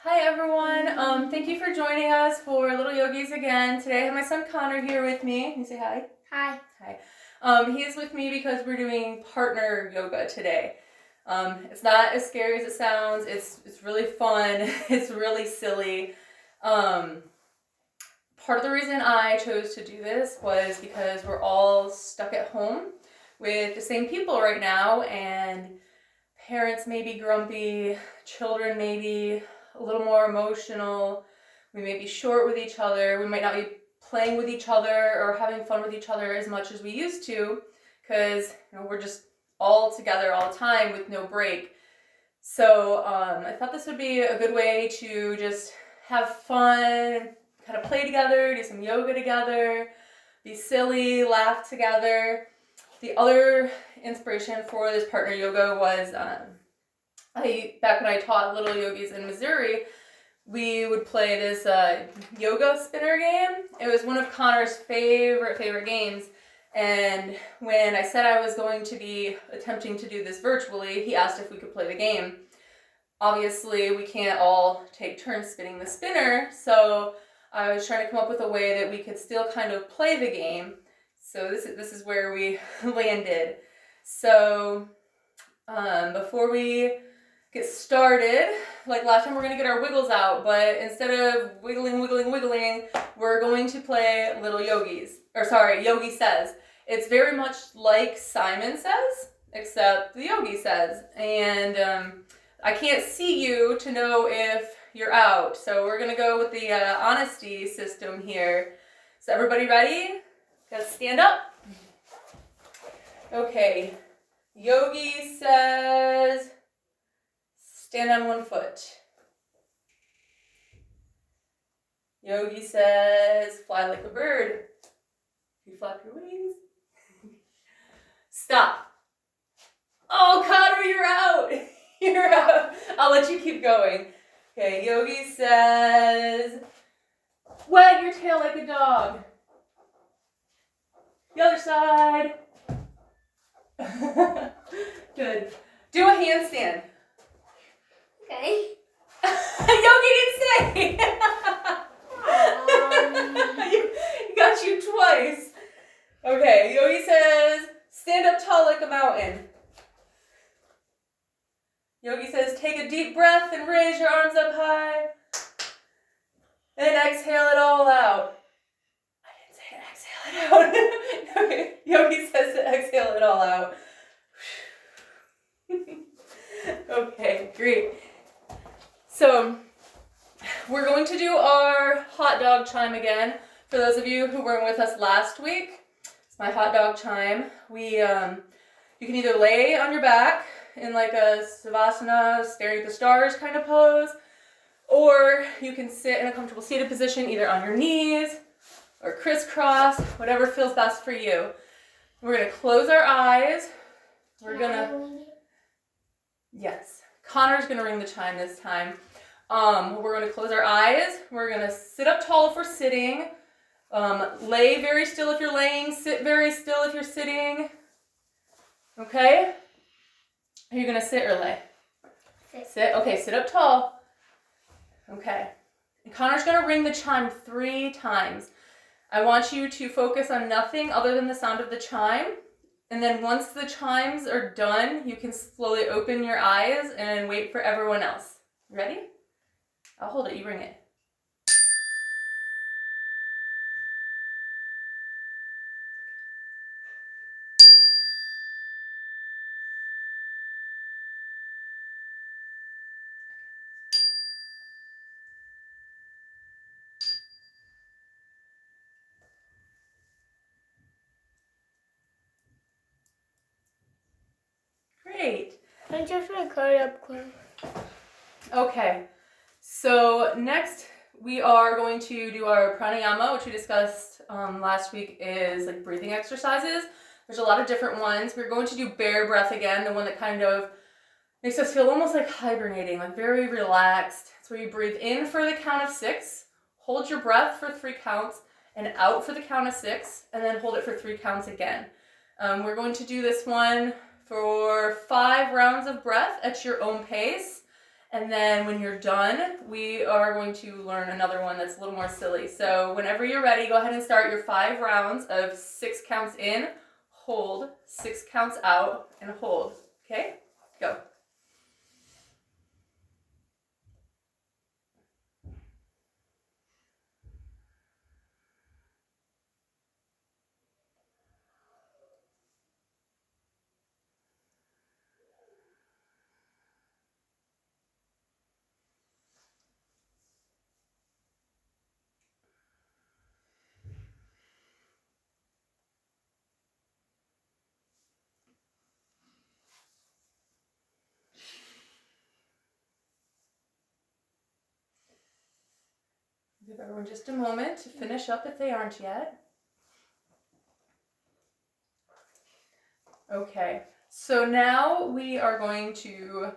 Hi everyone, thank you for joining us for Little Yogis again. Today I have my son Connor here with me. Can you say hi? Hi. Hi. He is with me because we're doing partner yoga today. It's not as scary as it sounds. It's really fun. It's really silly. Part of the reason I chose to do this was because we're all stuck at home with the same people right now, and parents may be grumpy, children may be a little more emotional, we may be short with each other, we might not be playing with each other or having fun with each other as much as we used to because we're just all together all the time with no break. So I thought this would be a good way to just have fun, kind of play together, do some yoga together, be silly, laugh together. The other inspiration for this partner yoga was back when I taught Little Yogis in Missouri, we would play this yoga spinner game. It was one of Connor's favorite games. And when I said I was going to be attempting to do this virtually, he asked if we could play the game. Obviously, we can't all take turns spinning the spinner, so I was trying to come up with a way that we could still kind of play the game. So this is where we landed. So before we get started, like last time, we're going to get our wiggles out, but instead of wiggling, we're going to play Little Yogis. Yogi Says. It's very much like Simon Says, except the Yogi Says. And I can't see you to know if you're out. So we're going to go with the honesty system here. So everybody ready? Gotta stand up. Okay. Yogi says, stand on one foot. Yogi says, fly like a bird. You flap your wings. Stop. Oh, Connor, you're out. You're out. I'll let you keep going. Okay, Yogi says, wag your tail like a dog. The other side. Good. Do a handstand. Okay. Yogi didn't say. Got you twice. Okay, Yogi says, stand up tall like a mountain. Yogi says, take a deep breath and raise your arms up high. And exhale it all out. I didn't say exhale it out. Yogi says to exhale it all out. Okay, great. So we're going to do our hot dog chime again. For those of you who weren't with us last week, it's my hot dog chime. You can either lay on your back in like a savasana, staring at the stars kind of pose, or you can sit in a comfortable seated position, either on your knees or crisscross, whatever feels best for you. We're going to close our eyes. Yes. Connor's going to ring the chime this time. We're going to close our eyes. We're going to sit up tall if we're sitting. Lay very still if you're laying. Sit very still if you're sitting. Okay? Are you going to sit or lay? Sit. Okay, sit up tall. Okay. And Connor's going to ring the chime 3 times. I want you to focus on nothing other than the sound of the chime. And then once the chimes are done, you can slowly open your eyes and wait for everyone else. Ready? I'll hold it. You ring it. Great. I just record up close. Okay. So next we are going to do our pranayama, which we discussed last week, is like breathing exercises. There's a lot of different ones. We're going to do bear breath again, the one that kind of makes us feel almost like hibernating, like very relaxed. It's where you breathe in for the count of 6, hold your breath for 3 counts, and out for the count of 6, and then hold it for 3 counts again. We're going to do this one for 5 rounds of breath at your own pace. And then when you're done, we are going to learn another one that's a little more silly. So whenever you're ready, go ahead and start your 5 rounds of 6 counts in, hold, 6 counts out, and hold. Okay? Go. Give everyone just a moment to finish up if they aren't yet. Okay, so now we are going to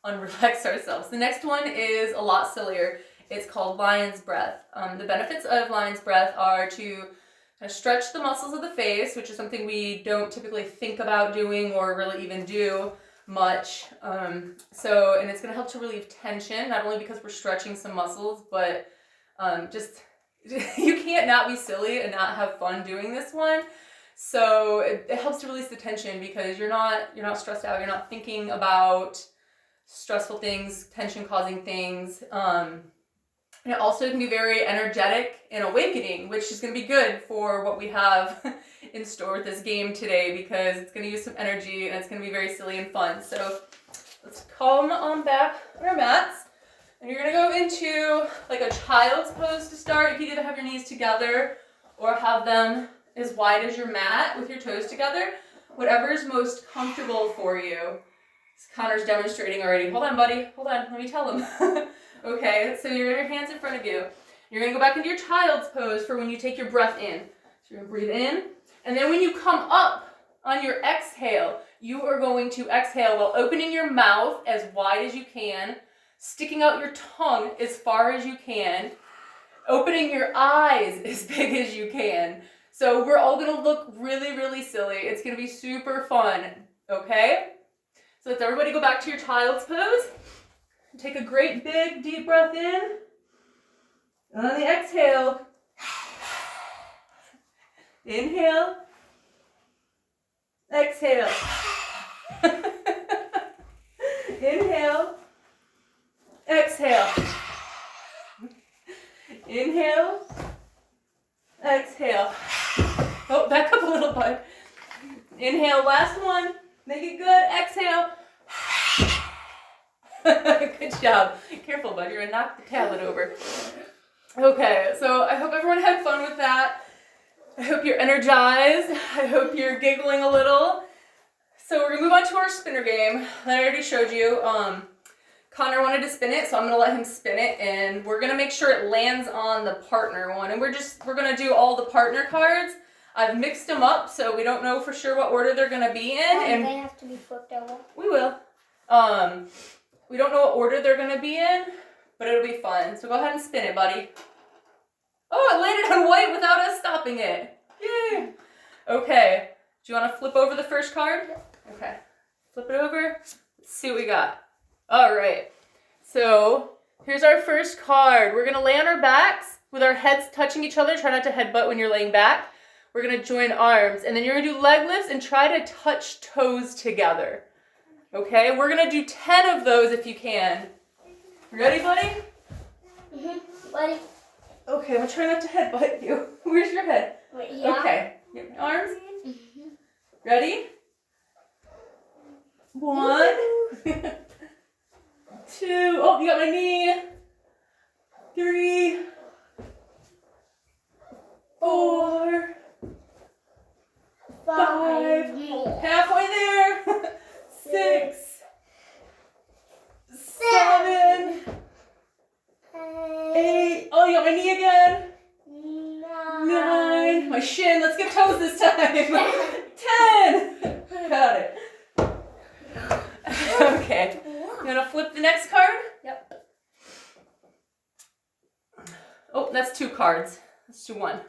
unrelax ourselves. The next one is a lot sillier. It's called lion's breath. The benefits of lion's breath are to kind of stretch the muscles of the face, which is something we don't typically think about doing or really even do much. And it's going to help to relieve tension, not only because we're stretching some muscles, but just you can't not be silly and not have fun doing this one. So it helps to release the tension because you're not stressed out. You're not thinking about stressful things, tension causing things. And it also can be very energetic and awakening, which is going to be good for what we have in store with this game today because it's going to use some energy and it's going to be very silly and fun. So let's calm on back on our mats. And you're going to go into like a child's pose to start. You can either have your knees together or have them as wide as your mat with your toes together. Whatever is most comfortable for you. Connor's demonstrating already. Hold on, buddy. Hold on. Let me tell him. Okay, so you're your hands in front of you. You're going to go back into your child's pose for when you take your breath in. So you're going to breathe in. And then when you come up on your exhale, you are going to exhale while opening your mouth as wide as you can, sticking out your tongue as far as you can, opening your eyes as big as you can. So we're all going to look really, really silly. It's going to be super fun, okay? So let's everybody go back to your child's pose. Take a great big deep breath in. And on the exhale, inhale, exhale. Inhale, exhale. Inhale, exhale. Oh, back up a little, bud. Inhale, last one. Make it good. Exhale. Good job. Careful, bud. You're going to knock the tablet over. Okay, so I hope everyone had fun with that. I hope you're energized. I hope you're giggling a little. So we're going to move on to our spinner game that I already showed you. Connor wanted to spin it, so I'm going to let him spin it, and we're going to make sure it lands on the partner one. And we're going to do all the partner cards. I've mixed them up, so we don't know for sure what order they're going to be in. And they have to be flipped over. We will. We don't know what order they're going to be in, but it'll be fun. So go ahead and spin it, buddy. Oh, it landed on white without us stopping it. Yay. Okay. Do you want to flip over the first card? Okay. Flip it over. Let's see what we got. All right. So here's our first card. We're going to lay on our backs with our heads touching each other. Try not to headbutt when you're laying back. We're going to join arms. And then you're going to do leg lifts and try to touch toes together. Okay? We're going to do 10 of those if you can. Ready, buddy? Mm-hmm. Buddy. Okay, I'm going to try not to headbutt you. Where's your head? Wait, yeah. Okay. Your arms. Mm-hmm. Ready? 1. 2. Oh, you got my knee. 3. 4. 5. Halfway there. 6. 7. 8. Oh, you got my knee again. 9. My shin. Let's get toes this time. 10. Got it. Okay. You want to flip the next card? Yep. Oh, that's 2 cards. Let's do 1.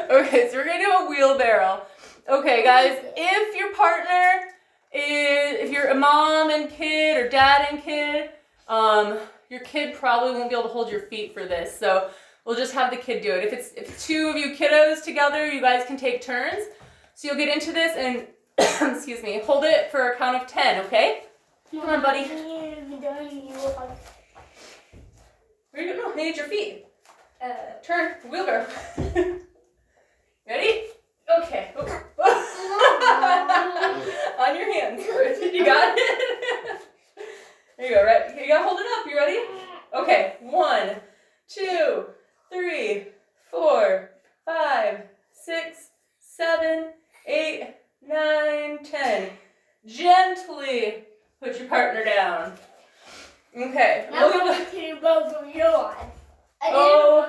Okay, so we're going to do a wheelbarrow. Okay, guys, if your partner if you're a mom and kid or dad and kid, your kid probably won't be able to hold your feet for this. So we'll just have the kid do it. If it's two of you kiddos together, you guys can take turns. So you'll get into this and, excuse me, hold it for a count of 10, okay? Come on, buddy. Where are you going? No, I need your feet. Turn, wheelbarrow. Ready? Okay. On your hands. You got it? There you go, right? You gotta hold it up. You ready? Okay. 1, 2, 3, 4, 5, 6, 7, 8, 9, 10. Gently put your partner down. Okay. Now we're going to do both of yours. Oh,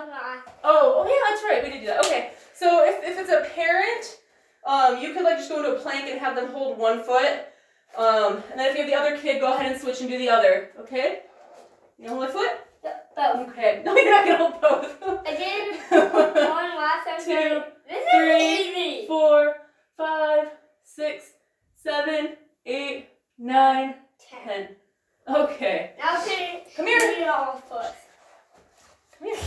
yeah, that's right. We did do that. Okay. So if it's a parent, you could like just go into a plank and have them hold one foot. And then if you have the other kid, go ahead and switch and do the other. Okay? You hold my foot? Yep, both. Okay. No, you're not gonna hold both. I did one last time. 2, This 3, is easy. 4, 5, 6, 7, 8, 9, 10. Okay. Now Come here. do it all first. Come here.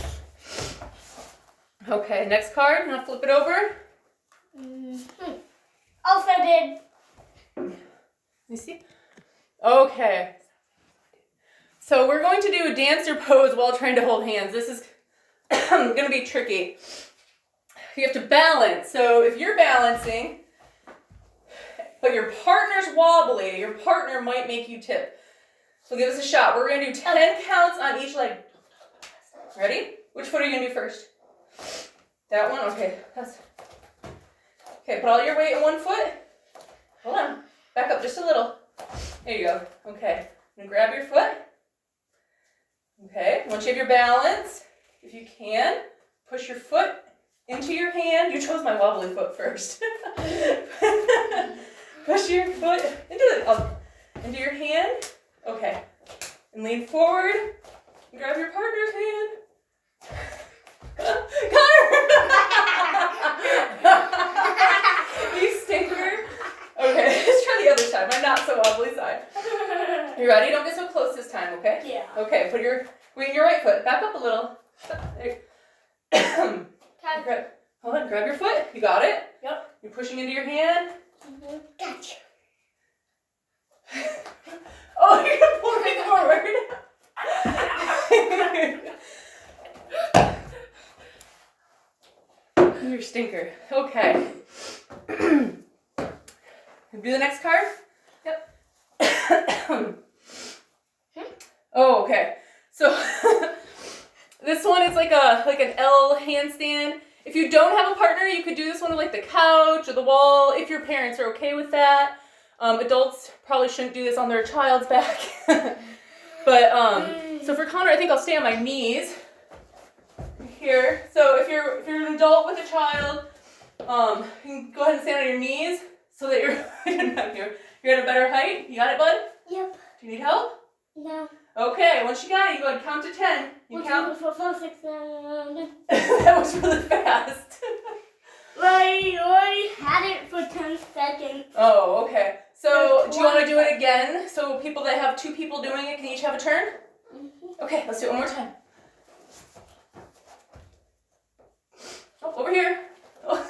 Okay, next card. Now flip it over. Also did. You see? Okay. So we're going to do a dancer pose while trying to hold hands. This is going to be tricky. You have to balance. So if you're balancing, but your partner's wobbly, your partner might make you tip. So give us a shot. We're going to do 10 counts on each leg. Ready? Which foot are you going to do first? That one? Okay. Okay, put all your weight in one foot. Hold on. Back up just a little. There you go. Okay. And grab your foot. Okay. Once you have your balance, if you can, push your foot into your hand. You chose my wobbly foot first. Push your foot into your hand. Okay. And lean forward. And grab your partner's hand. You stinker. Okay, let's try the other side, my not so wobbly side. You ready? Don't get so close this time, okay? Yeah. Okay, put your right foot. Back up a little. Hold on, grab your foot. You got it? Yep. You're pushing into your hand. Gotcha. Oh, you're gonna pull me forward. You're a stinker. Okay. Do the next card? Yep. Oh, okay. So this one is like an L handstand. If you don't have a partner, you could do this one with like the couch or the wall if your parents are okay with that. Adults probably shouldn't do this on their child's back. But so for Connor, I think I'll stay on my knees here. So if you're an adult with a child, you can go ahead and stand on your knees so that you're at a better height. You got it, bud? Yep. Do you need help? No. Okay, once you got it, you go ahead and count to 10. You count. 1, 2, 3, 4, 5, 6, 7. That was really fast. I already had it for 10 seconds. Oh, okay. So do you want to do it again? So people that have 2 people doing it can each have a turn? Mm-hmm. Okay, let's do it one more time. Oh, over here. Oh.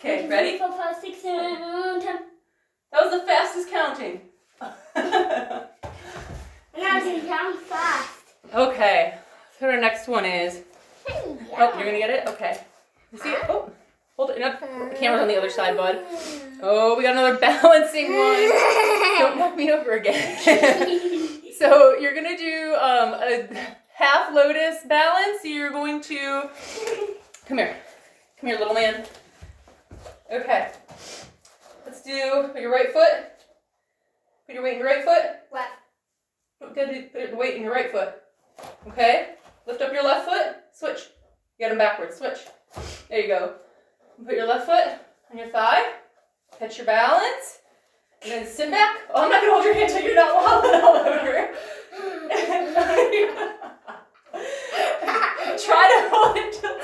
Okay, 1, 2, 3, ready? 4, 5, 6, 7, 10. That was the fastest counting. And I can count fast. Okay, so our next one is. Yeah. Oh, you're gonna get it? Okay. You see it? Oh, hold it up. The camera's on the other side, bud. Oh, we got another balancing one. Don't knock me over again. So you're gonna do a half lotus balance. You're going to come here, little man. Okay. Let's do put your right foot. Put your weight in your right foot. Left. Put the weight in your right foot. Okay. Lift up your left foot. Switch. Get them backwards. Switch. There you go. Put your left foot on your thigh. Catch your balance. And then sit back. Oh, I'm not going to hold your hand until you're not wobbling all over. Try to hold it till...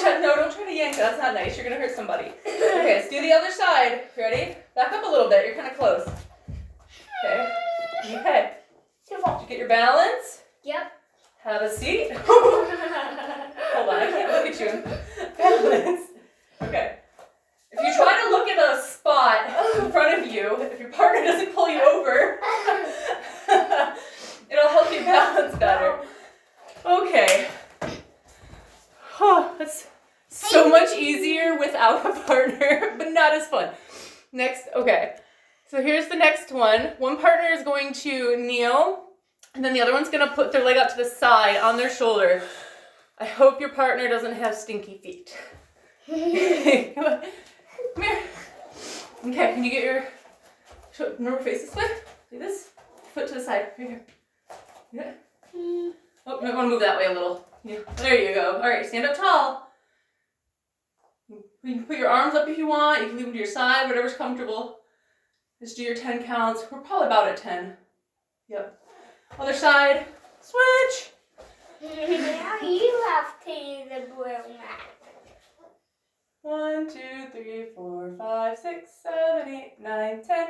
Okay, no, don't try to yank That's not nice. You're gonna hurt somebody. Okay, let's do the other side. Ready? Back up a little bit. You're kind of close. Okay. Okay. Did you get your balance? Yep. Have a seat. Hold on, I can't look at you. Balance. Okay. If you try to look at a spot in front of you, if your partner doesn't pull you over, it'll help you balance better. Okay. Oh, that's so much easier without a partner, but not as fun. Next, okay. So here's the next one. One partner is going to kneel, and then the other one's going to put their leg out to the side on their shoulder. I hope your partner doesn't have stinky feet. Come on. Come here. Okay, can you get your, remember face this way? Do this. Foot to the side. Right here. Yeah. Oh, you might want to move that way a little. Yeah. There you go. All right, stand up tall. You can put your arms up if you want. You can leave them to your side, whatever's comfortable. Just do your 10 counts. We're probably about at 10. Yep. Other side. Switch. Now you have to use the blue mat. 1, 2, 3, 4, 5, 6, 7, 8, 9, 10.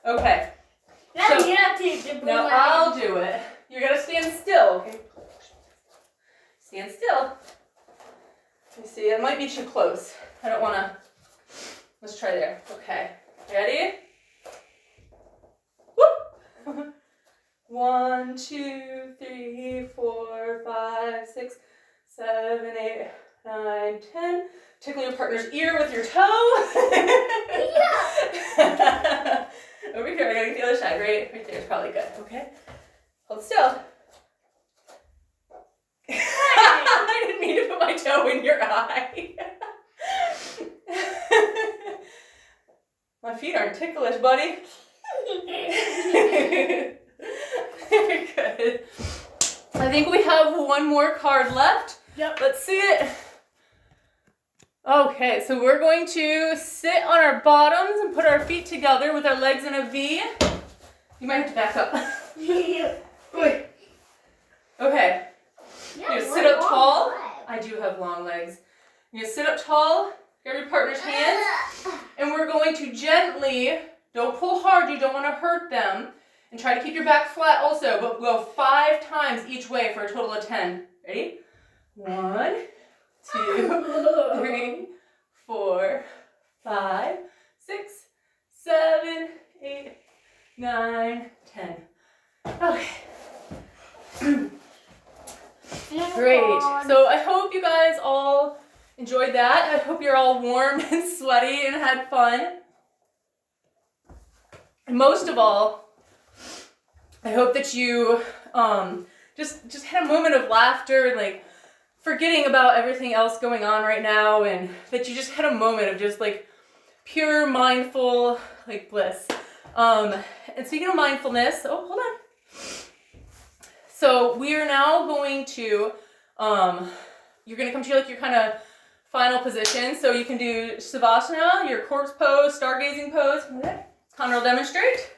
Okay. Now So, you have to use the blue now mat. I'll do it. You're going to stand still, okay? Stand still. You see, it might be too close. I don't want to. Let's try there. Okay. Ready? Whoop. 1, 2, 3, 4, 5, 6, 7, 8, 9, 10. Tickle your partner's ear with your toe. Yeah. Over here, I gotta get the other side. Right there is probably good. Okay. Hold still. I didn't mean to put my toe in your eye. My feet aren't ticklish, buddy. Very good. I think we have one more card left. Yep. Let's see it. Okay, so we're going to sit on our bottoms and put our feet together with our legs in a V. You might have to back up. Wait. Okay. You're gonna sit up tall. I do have long legs. You're gonna sit up tall, grab your partner's hands, and we're going to gently, don't pull hard, you don't want to hurt them, and try to keep your back flat also, but go 5 times each way for a total of 10. Ready? 1, 2, 3, 4, 5, 6, 7, 8, 9, 10. Okay. Great. So I hope you guys all enjoyed that. I hope you're all warm and sweaty and had fun. And most of all, I hope that you just had a moment of laughter and like forgetting about everything else going on right now, and that you just had a moment of just like pure mindful like bliss. And speaking of mindfulness, oh, hold on. So we are now going to, you're going to come to like your kind of final position. So you can do Savasana, your corpse pose, stargazing pose. Connor will demonstrate.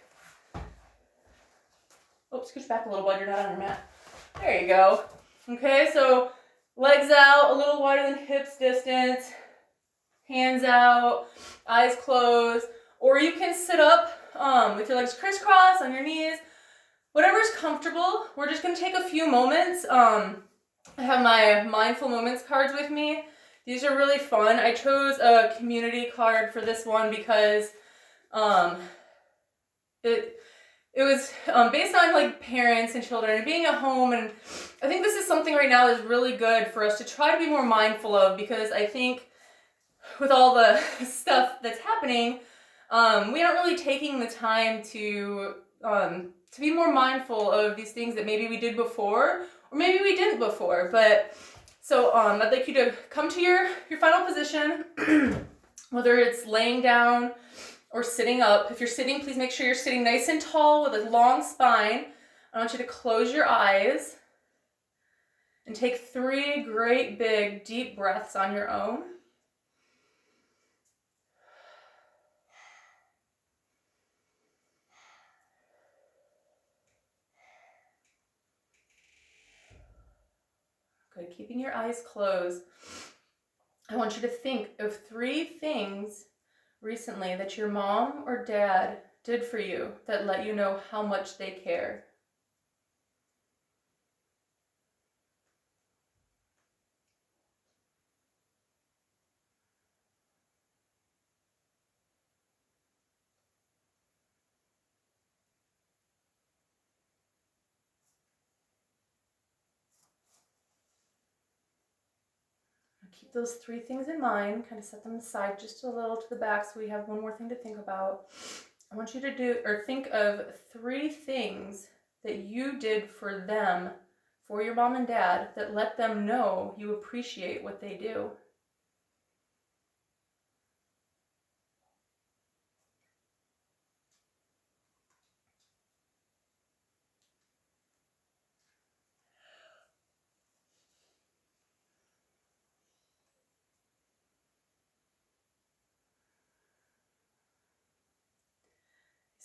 Oops, scooch back a little while you're not on your mat. There you go. Okay, so legs out, a little wider than hips distance, hands out, eyes closed, or you can sit up with your legs crisscross on your knees. Whatever's comfortable. We're just going to take a few moments. I have my mindful moments cards with me. These are really fun. I chose a community card for this one because it was based on like parents and children and being at home, and I think this is something right now that's really good for us to try to be more mindful of, because I think with all the stuff that's happening, we aren't really taking the time to be more mindful of these things that maybe we did before, or maybe we didn't before. But so I'd like you to come to your final position, whether it's laying down or sitting up. If you're sitting, please make sure you're sitting nice and tall with a long spine. I want you to close your eyes and take 3 great big deep breaths on your own. Good, keeping your eyes closed. I want you to think of 3 things recently that your mom or dad did for you that let you know how much they care. Keep those 3 things in mind, kind of set them aside just a little to the back so we have one more thing to think about. I want you to do or think of 3 things that you did for them, for your mom and dad, that let them know you appreciate what they do.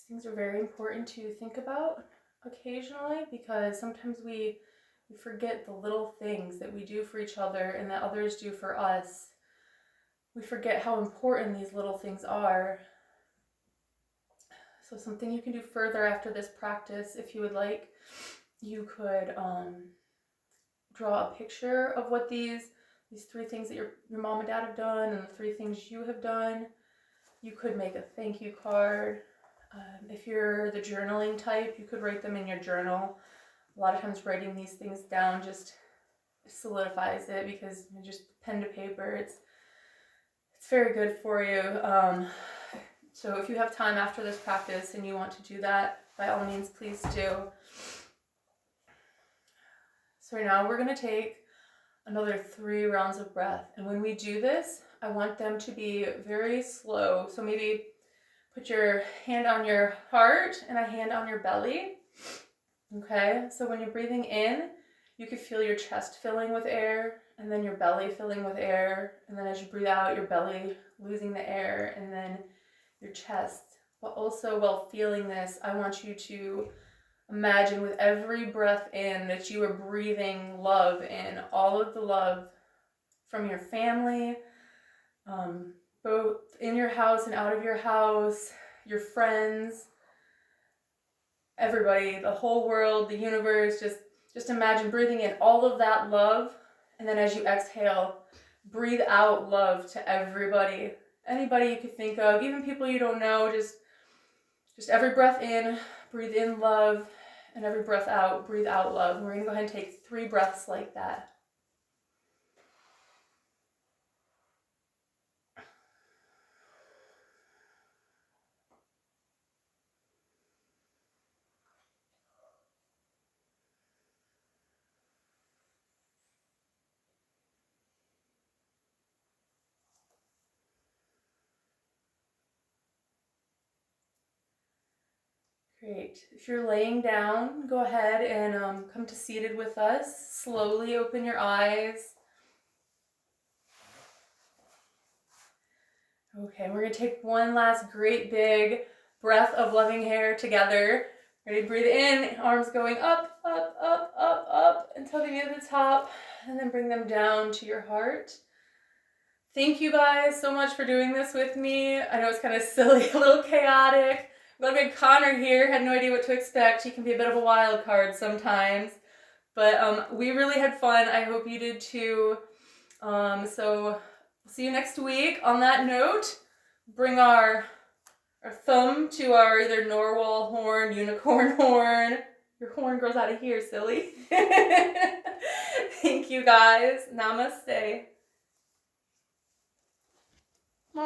These things are very important to think about occasionally because sometimes we forget the little things that we do for each other and that others do for us. We forget how important these little things are. So something you can do further after this practice, if you would like, you could draw a picture of what these 3 things that your mom and dad have done and the 3 things you have done. You could make a thank you card. If you're the journaling type, you could write them in your journal. A lot of times writing these things down just solidifies it because just pen to paper, it's very good for you. So if you have time after this practice and you want to do that, by all means, please do. So right now we're going to take another 3 rounds of breath. And when we do this, I want them to be very slow. So maybe put your hand on your heart and a hand on your belly. Okay, so when you're breathing in, you can feel your chest filling with air and then your belly filling with air. And then as you breathe out, your belly losing the air and then your chest. But also while feeling this, I want you to imagine with every breath in that you are breathing love in, all of the love from your family, both in your house and out of your house, your friends, everybody, the whole world, the universe. Just imagine breathing in all of that love, and then as you exhale, breathe out love to everybody, anybody you could think of, even people you don't know. Just every breath in, breathe in love, and every breath out, breathe out love. And we're going to go ahead and take 3 breaths like that. Great. If you're laying down, go ahead and come to seated with us. Slowly open your eyes. Okay, we're going to take one last great big breath of loving hair together. Ready? Breathe in, arms going up, up, up, up, up until they get to the top, and then bring them down to your heart. Thank you guys so much for doing this with me. I know it's kind of silly, a little chaotic. Little big Connor here had no idea what to expect. He can be a bit of a wild card sometimes, but we really had fun. I hope you did too. So we'll see you next week. On that note, bring our thumb to our either narwhal horn, unicorn horn. Your horn grows out of here, silly. Thank you guys. Namaste.